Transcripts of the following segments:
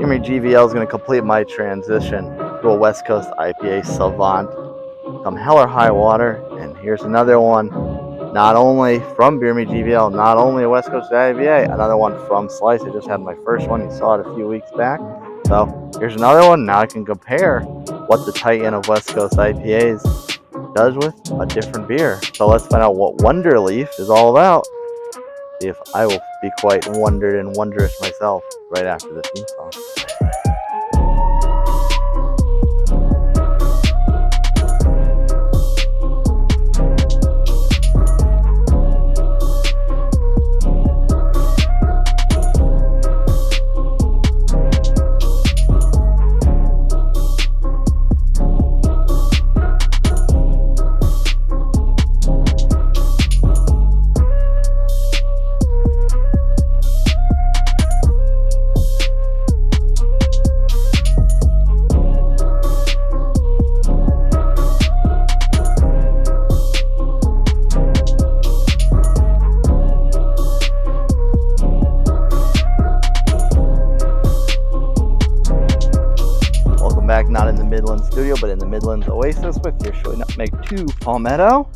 Beermy GVL is going to complete my transition to a West Coast IPA savant come hell or high water. And here's another one, not only from Beermy GVL, not only a West Coast IPA, another one from Slice. I just had my first one. You saw it a few weeks back. So here's another one. Now I can compare what the Titan of West Coast IPAs does with a different beer. So let's find out what Wonderleaf is all about. See if I will be quite wondered and wondrous myself right after the theme song. Back, not in the Midlands studio, but in the Midlands Oasis with your Shirley Nutmeg 2 Palmetto.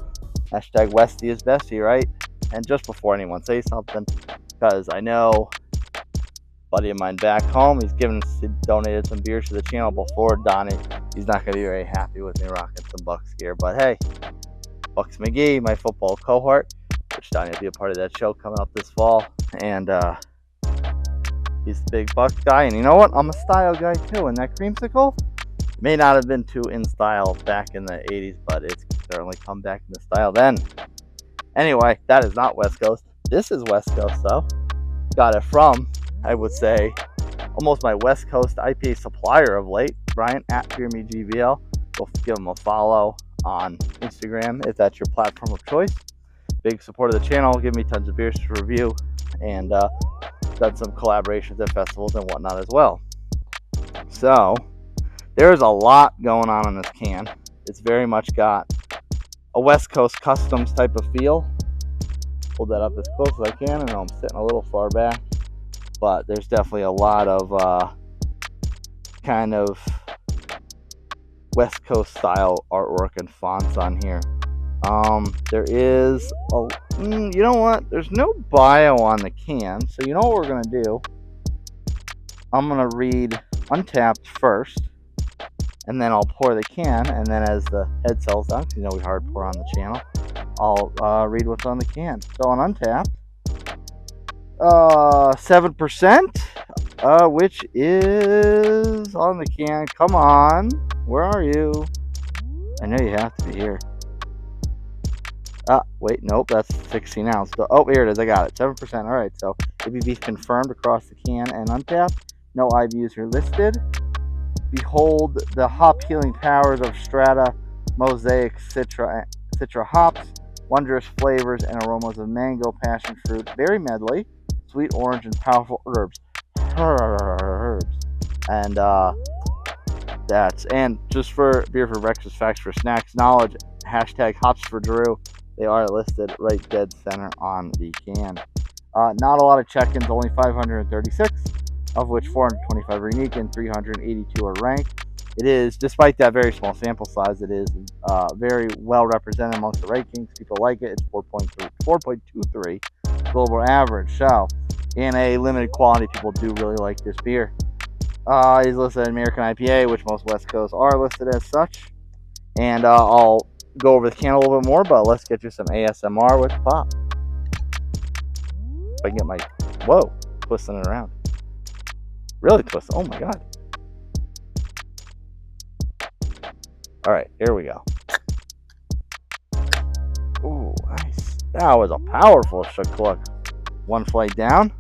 Hashtag Westie is bestie, right? And just before anyone says something, because I know a buddy of mine back home, he donated some beers to the channel before. Donnie, he's not going to be very happy with me rocking some Bucks gear, but hey, Bucks McGee, my football cohort, which Donnie will be a part of that show coming up this fall, and he's the big Bucks guy, and you know what? I'm a style guy too, and that creamsicle may not have been too in style back in the 80s, but it's certainly come back into style then. Anyway, that is not West Coast. This is West Coast, though. Got it from, I would say, almost my West Coast IPA supplier of late, Brian at Beermy GVL. Go give him a follow on Instagram if that's your platform of choice. Big supporter of the channel. Give me tons of beers to review, and done some collaborations at festivals and whatnot as well. So there's a lot going on in this can. It's very much got a West Coast customs type of feel. Pull that up as close as I can. I know I'm sitting a little far back, but there's definitely a lot of kind of West Coast style artwork and fonts on here. There is you know what? There's no bio on the can, so you know what we're gonna do? I'm gonna read Untapped first, and then I'll pour the can, and then as the head settles down, because you know we hard pour on the channel, I'll read what's on the can. So on Untapped, 7%, which is on the can. Come on, where are you? I know you have to be here. Wait, nope, that's 16 ounce. Oh, here it is, I got it, 7%. All right, so ABV confirmed across the can and Untapped. No IBUs are listed. Behold the hop healing powers of Strata, Mosaic, Citra hops, wondrous flavors and aromas of mango, passion fruit, berry medley, sweet orange, and powerful herbs. And and just for beer for breakfast, facts for snacks, knowledge, hashtag hops for Drew. They are listed right dead center on the can. Not a lot of check-ins, only 536, of which 425 are unique and 382 are ranked. It is, despite that very small sample size, it is very well represented amongst the rankings. People like it. It's 4.23 global average. So, in a limited quality, people do really like this beer. He's listed as American IPA, which most West Coast are listed as such. And I'll go over the can a little bit more, but let's get you some ASMR with pop. If I can get my, whoa, twisting it around. Really twisting, oh my god. Alright, here we go. Ooh, nice. That was a powerful shakluk. One flight down.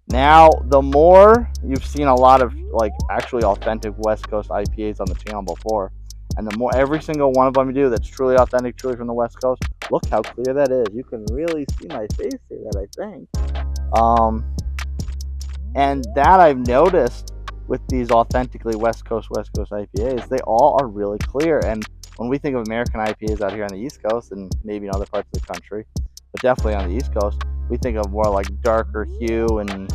Now, the more you've seen a lot of like actually authentic West Coast IPAs on the channel before, and the more every single one of them you do that's truly authentic, truly from the West Coast, look how clear that is. You can really see my face here, that I think. And that I've noticed with these authentically West Coast IPAs, they all are really clear. And when we think of American IPAs out here on the East Coast and maybe in other parts of the country, but definitely on the East Coast, we think of more like darker hue and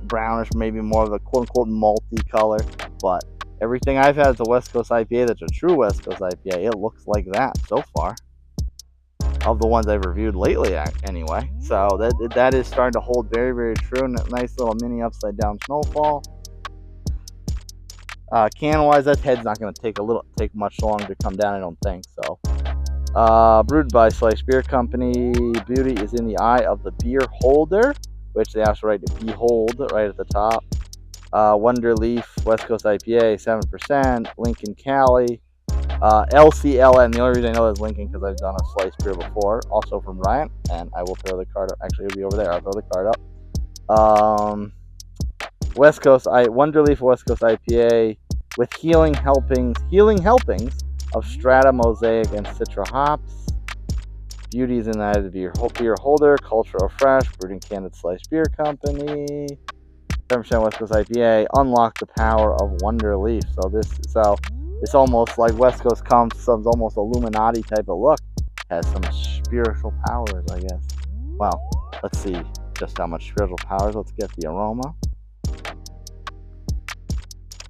brownish, maybe more of a quote-unquote malty color. But everything I've had is a West Coast IPA that's a true West Coast IPA. It looks like that so far, of the ones I've reviewed lately anyway. So that is starting to hold very, very true. Nice little mini upside down snowfall. Can wise, that head's not going to take much long to come down, I don't think. So brewed by Slice Beer Company. Beauty is in the eye of the beer holder, which they also write to behold right at the top. Wonderleaf West Coast IPA, 7%. Lincoln Cali. LCLN. The only reason I know is Lincoln because I've done a Slice Beer before, also from Ryan, and I will throw the card up. Actually, it'll be over there. I'll throw the card up. Wonderleaf West Coast IPA with healing helpings of Strata, Mosaic, and Citra hops. Beauty is in the eye of the beer holder. Cultural fresh, brewed in Canada Slice Beer Company. 7% West Coast IPA. Unlock the power of Wonderleaf. So it's almost like West Coast comes some almost Illuminati type of look. Has some spiritual powers, I guess. Well, let's see just how much spiritual powers. Let's get the aroma.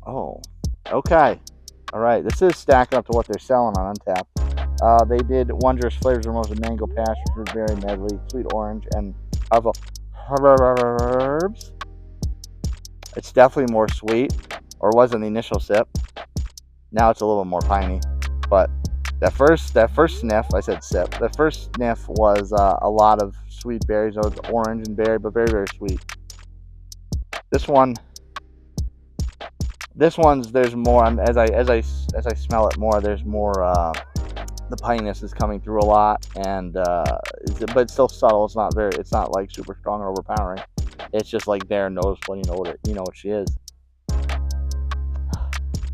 Oh, okay. All right. This is stacking up to what they're selling on Untapped. They did Wondrous flavors of most mango, passion fruit, berry, medley, sweet orange, and other herbs. It's definitely more sweet, or was in the initial sip. Now it's a little more piney, but that first sniff, I said sip. The first sniff was a lot of sweet berries. So it's orange and berry, but very, very sweet. This one's there's more. As I smell it more, there's more. The pininess is coming through a lot, and but it's still subtle. It's not like super strong or overpowering. It's just like there, noticeable. You know what she is.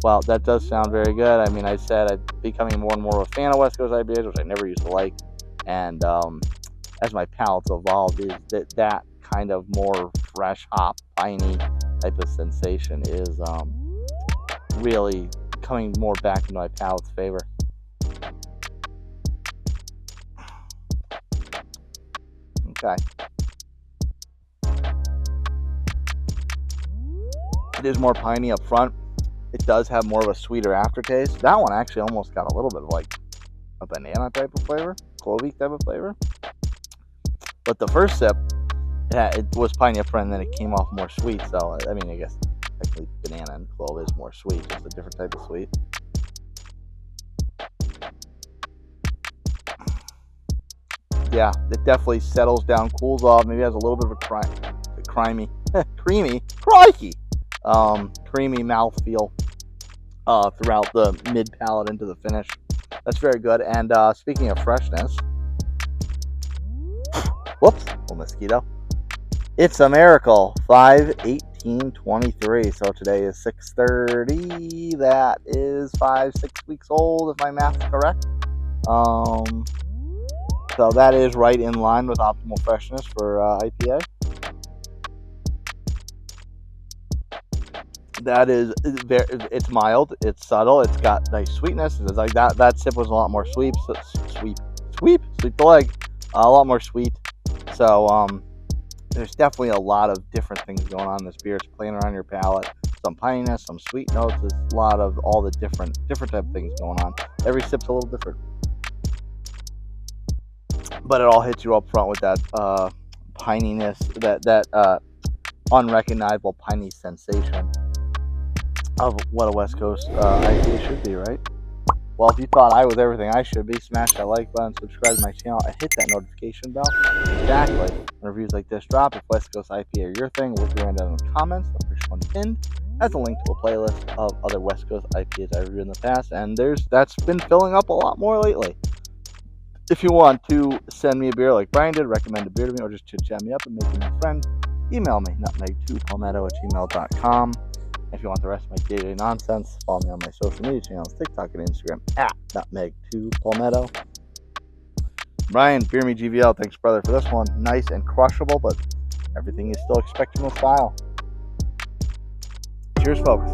Well, that does sound very good. I mean, I said I'm becoming more and more of a fan of West Coast IPAs, which I never used to like. And as my palate's evolved, is that kind of more fresh hop, piney type of sensation is really coming more back into my palate's favor. Okay. It is more piney up front. It does have more of a sweeter aftertaste. That one actually almost got a little bit of like a banana type of flavor, clovey type of flavor. But the first sip, it was piney up front, and then it came off more sweet. So I mean, I guess technically banana and clove is more sweet, just a different type of sweet. Yeah, it definitely settles down, cools off. Maybe has a little bit of a creamy mouthfeel throughout the mid palate into the finish. That's very good. And speaking of freshness, whoops, little mosquito. It's a miracle. 5/18/23. So today is 6/30. That is 5-6 weeks old, if my math is correct. So that is right in line with optimal freshness for IPA. That is it's mild, it's subtle, it's got nice sweetness. It's like that sip was a lot more sweep the leg, a lot more sweet. So there's definitely a lot of different things going on in this beer. It's playing around your palate, some pininess, some sweet notes. There's a lot of all the different type of things going on. Every sip's a little different, but it all hits you up front with that pininess, that unrecognizable piney sensation of what a West Coast IPA should be, right? Well, if you thought I was everything I should be, smash that like button, subscribe to my channel, and hit that notification bell. Exactly. When reviews like this drop, if West Coast IPA are your thing, we'll do it in the comments. The first one pinned has a link to a playlist of other West Coast IPAs I've reviewed in the past, and that's been filling up a lot more lately. If you want to send me a beer like Brian did, recommend a beer to me, or just chit-chat me up and make me a friend, email me, nutmeg2palmetto@gmail.com. If you want the rest of my day-to-day nonsense, follow me on my social media channels, TikTok and Instagram, @nutmeg2palmetto. Brian, Beer Me GVL, thanks, brother, for this one. Nice and crushable, but everything is still expected with style. Cheers, folks.